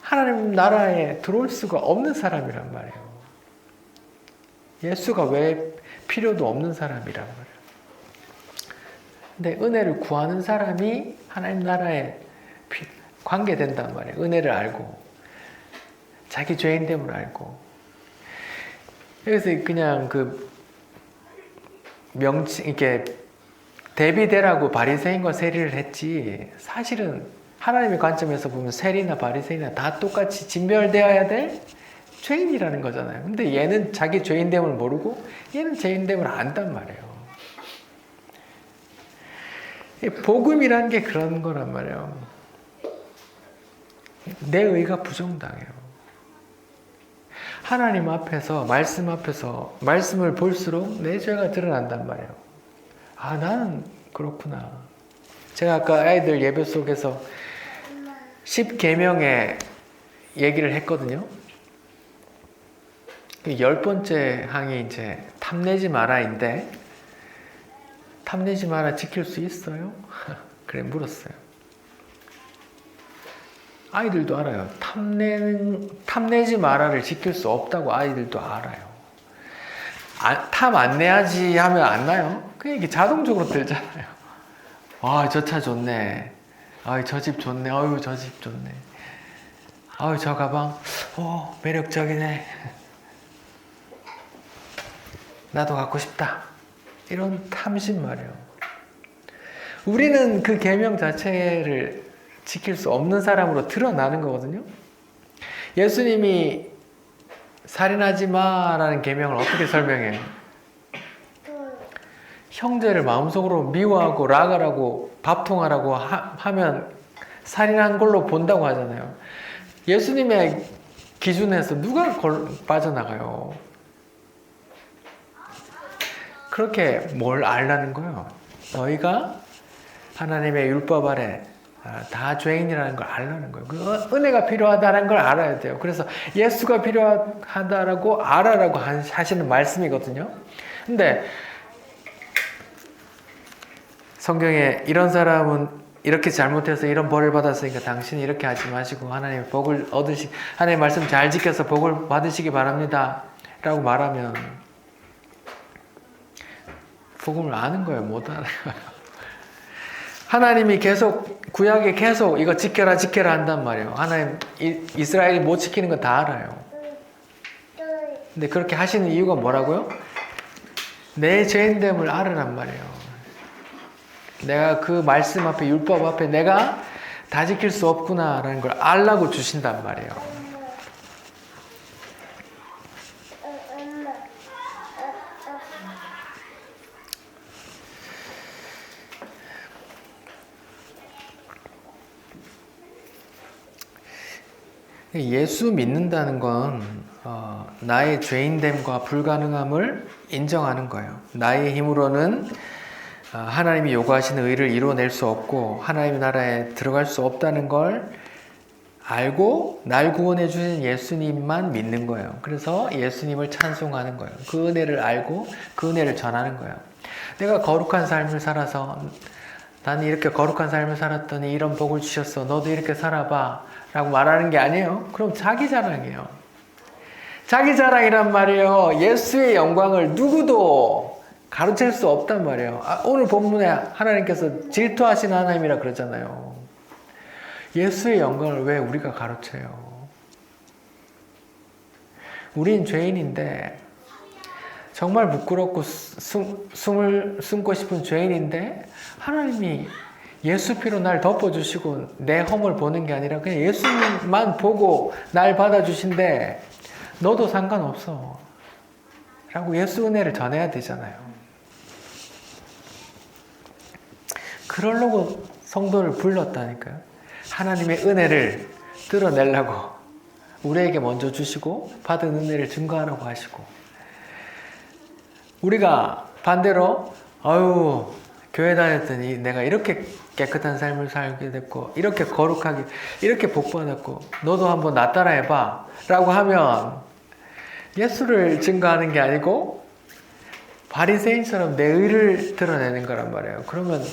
하나님 나라에 들어올 수가 없는 사람이란 말이에요. 예수가 왜 필요도 없는 사람이란 말이에요. 근데 은혜를 구하는 사람이 하나님 나라에 관계된단 말이에요. 은혜를 알고 자기 죄인됨을 알고. 그래서 그냥 그 명칭 이렇게 대비되라고 바리새인과 세리를 했지, 사실은 하나님의 관점에서 보면 세리나 바리새인이나 다 똑같이 진멸되어야 될 죄인이라는 거잖아요. 근데 얘는 자기 죄인됨을 모르고 얘는 죄인됨을 안단 말이에요. 복음이라는 게 그런 거란 말이에요. 내 의가 부정당해요. 하나님 앞에서, 말씀 앞에서 말씀을 볼수록 내 죄가 드러난단 말이에요. 아, 나는 그렇구나. 제가 아까 아이들 예배 속에서 10계명의 얘기를 했거든요. 10번째 항이 이제 탐내지 마라인데, 탐내지 마라 지킬 수 있어요? 그래 물었어요. 아이들도 알아요. 탐내지 마라를 지킬 수 없다고 아이들도 알아요. 탐 안 내야지 하면 안 나요? 그냥 이게 자동적으로 들잖아요. 아, 저 차 좋네. 아, 저 집 좋네. 아유, 저 집 좋네. 아유, 저 가방, 매력적이네. 나도 갖고 싶다. 이런 탐심 말이에요. 우리는 그 계명 자체를 지킬 수 없는 사람으로 드러나는 거거든요. 예수님이 살인하지 마라는 계명을 어떻게 설명해요? 형제를 마음속으로 미워하고 락하라고 밥통하라고 하면 살인한 걸로 본다고 하잖아요. 예수님의 기준에서 누가 빠져나가요? 그렇게 뭘 알라는 거예요? 너희가 하나님의 율법 아래 다 죄인이라는 걸 알라는 거예요. 그 은혜가 필요하다는 걸 알아야 돼요. 그래서 예수가 필요하다라고 알아라고 하시는 말씀이거든요. 근데 성경에 이런 사람은 이렇게 잘못해서 이런 벌을 받았으니까 당신이 이렇게 하지 마시고 하나님의 복을 하나님의 말씀 잘 지켜서 복을 받으시기 바랍니다 라고 말하면 복음을 아는 거예요? 못 알아요. 하나님이 계속 구약에 계속 이거 지켜라 한단 말이에요. 하나님 이스라엘이 못 지키는 거 다 알아요. 근데 그렇게 하시는 이유가 뭐라고요? 내 죄인됨을 알으란 말이에요. 내가 그 말씀 앞에 율법 앞에 내가 다 지킬 수 없구나라는 걸 알라고 주신단 말이에요. 예수 믿는다는 건 나의 죄인됨과 불가능함을 인정하는 거예요. 나의 힘으로는 하나님이 요구하시는 의를 이루어낼 수 없고 하나님의 나라에 들어갈 수 없다는 걸 알고 날 구원해 주신 예수님만 믿는 거예요. 그래서 예수님을 찬송하는 거예요. 그 은혜를 알고 그 은혜를 전하는 거예요. 내가 거룩한 삶을 살아서 나는 이렇게 거룩한 삶을 살았더니 이런 복을 주셨어. 너도 이렇게 살아봐. 라고 말하는 게 아니에요. 그럼 자기 자랑이에요. 자기 자랑이란 말이에요. 예수의 영광을 누구도 가르칠 수 없단 말이에요. 오늘 본문에 하나님께서 질투하신 하나님이라 그러잖아요. 예수의 영광을 왜 우리가 가르쳐요? 우린 죄인인데 정말 부끄럽고 숨을 숨고 싶은 죄인인데 하나님이 예수 피로 날 덮어주시고 내 허물 보는 게 아니라 그냥 예수님만 보고 날 받아주신데 너도 상관없어 라고 예수 은혜를 전해야 되잖아요. 그러려고 성도를 불렀다니까요. 하나님의 은혜를 드러내려고 우리에게 먼저 주시고 받은 은혜를 증거하라고 하시고, 우리가 반대로 교회 다녔더니 내가 이렇게 깨끗한 삶을 살게 됐고 이렇게 거룩하게 이렇게 복받았고 너도 한번 나 따라해봐 라고 하면 예수를 증거하는 게 아니고 바리새인처럼 내 의를 드러내는 거란 말이에요. 그러면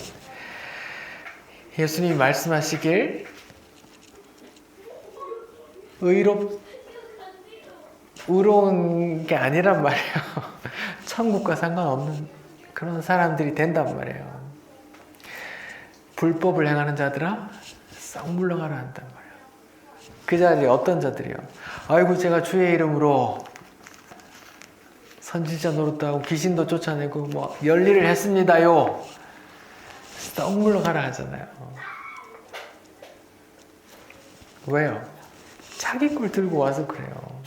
예수님이 말씀하시길 의로운 게 아니란 말이에요. 천국과 상관없는 그런 사람들이 된단 말이에요. 불법을 행하는 자들아 썩 물러가라 한단 말이에요. 그 자들이 어떤 자들이요? 아이고 제가 주의 이름으로 선지자 노릇도 하고 귀신도 쫓아내고 뭐 열일을 했습니다요. 썩 물러가라 하잖아요. 왜요? 자기 걸 들고 와서 그래요.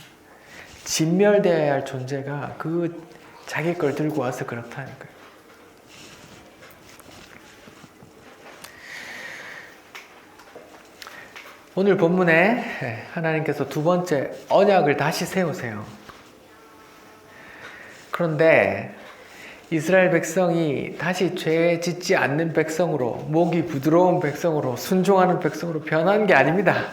진멸되어야 할 존재가 그 자기 걸 들고 와서 그렇다니까요. 오늘 본문에 하나님께서 두 번째 언약을 다시 세우세요. 그런데 이스라엘 백성이 다시 죄 짓지 않는 백성으로, 목이 부드러운 백성으로, 순종하는 백성으로 변한 게 아닙니다.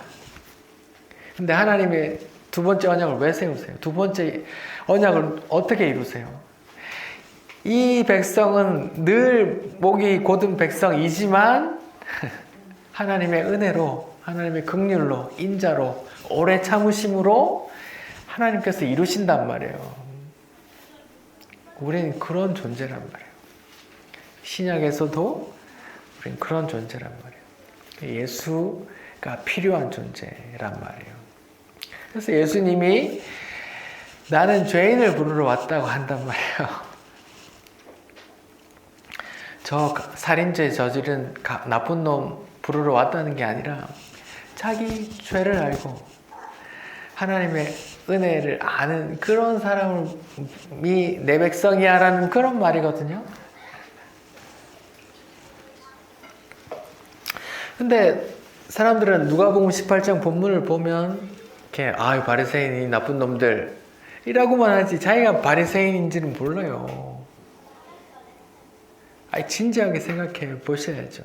근데 하나님의 두 번째 언약을 왜 세우세요? 두 번째 언약을 어떻게 이루세요? 이 백성은 늘 목이 곧은 백성이지만 하나님의 은혜로, 하나님의 긍휼로, 인자로, 오래 참으심으로 하나님께서 이루신단 말이에요. 우리는 그런 존재란 말이에요. 신약에서도 우리는 그런 존재란 말이에요. 예수가 필요한 존재란 말이에요. 그래서 예수님이 나는 죄인을 부르러 왔다고 한단 말이에요. 저 살인죄 저지른 나쁜 놈 부르러 왔다는 게 아니라 자기 죄를 알고 하나님의 은혜를 아는 그런 사람이 내 백성이야 라는 그런 말이거든요. 근데 사람들은 누가복음 18장 본문을 보면 이렇게 바리새인이 나쁜 놈들 이라고만 하지 자기가 바리새인인지는 몰라요. 진지하게 생각해 보셔야죠.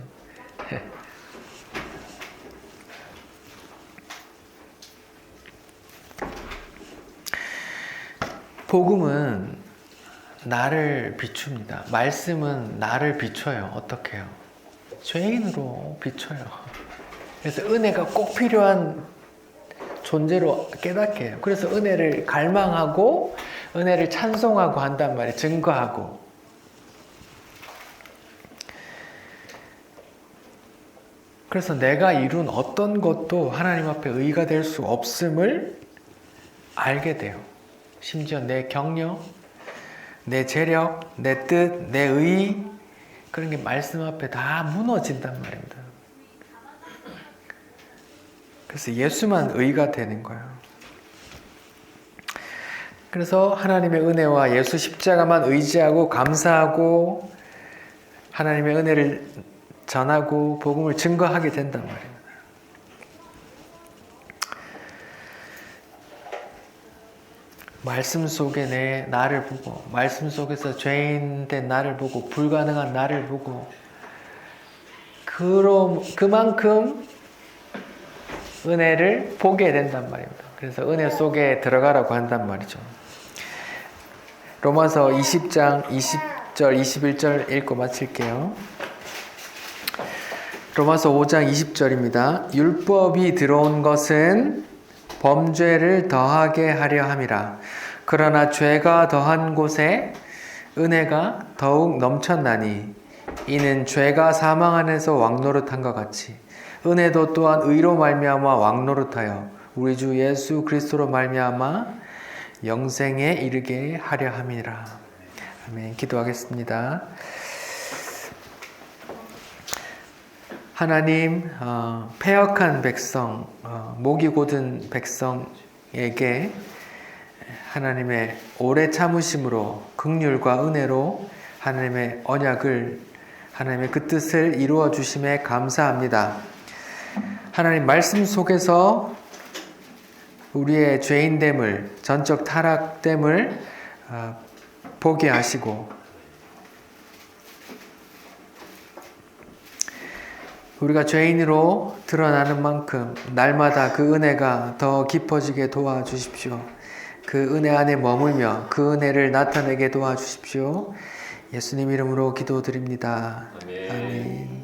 복음은 나를 비춥니다. 말씀은 나를 비춰요. 어떻게 해요? 죄인으로 비춰요. 그래서 은혜가 꼭 필요한 존재로 깨닫게 해요. 그래서 은혜를 갈망하고 은혜를 찬송하고 한단 말이에요. 증거하고. 그래서 내가 이룬 어떤 것도 하나님 앞에 의가 될 수 없음을 알게 돼요. 심지어 내 경력, 내 재력, 내 뜻, 내 의 그런 게 말씀 앞에 다 무너진단 말입니다. 그래서 예수만 의가 되는 거예요. 그래서 하나님의 은혜와 예수 십자가만 의지하고 감사하고 하나님의 은혜를 전하고 복음을 증거하게 된단 말입니다. 말씀 속에 나를 보고, 말씀 속에서 죄인된 나를 보고, 불가능한 나를 보고, 그만큼 은혜를 보게 된단 말입니다. 그래서 은혜 속에 들어가라고 한단 말이죠. 로마서 20장 20절, 21절 읽고 마칠게요. 로마서 5장 20절입니다. 율법이 들어온 것은 범죄를 더하게 하려 함이라. 그러나 죄가 더한 곳에 은혜가 더욱 넘쳤나니 이는 죄가 사망 안에서 왕노릇한 것 같이 은혜도 또한 의로 말미암아 왕노릇하여 우리 주 예수 그리스도로 말미암아 영생에 이르게 하려 함이라. 아멘. 기도하겠습니다. 하나님, 패역한 백성, 목이 곧은 백성에게 하나님의 오래 참으심으로 긍휼과 은혜로 하나님의 언약을, 하나님의 그 뜻을 이루어 주심에 감사합니다. 하나님 말씀 속에서 우리의 죄인됨을, 전적 타락됨을 보게 하시고 우리가 죄인으로 드러나는 만큼 날마다 그 은혜가 더 깊어지게 도와주십시오. 그 은혜 안에 머물며 그 은혜를 나타내게 도와주십시오. 예수님 이름으로 기도드립니다. 아멘.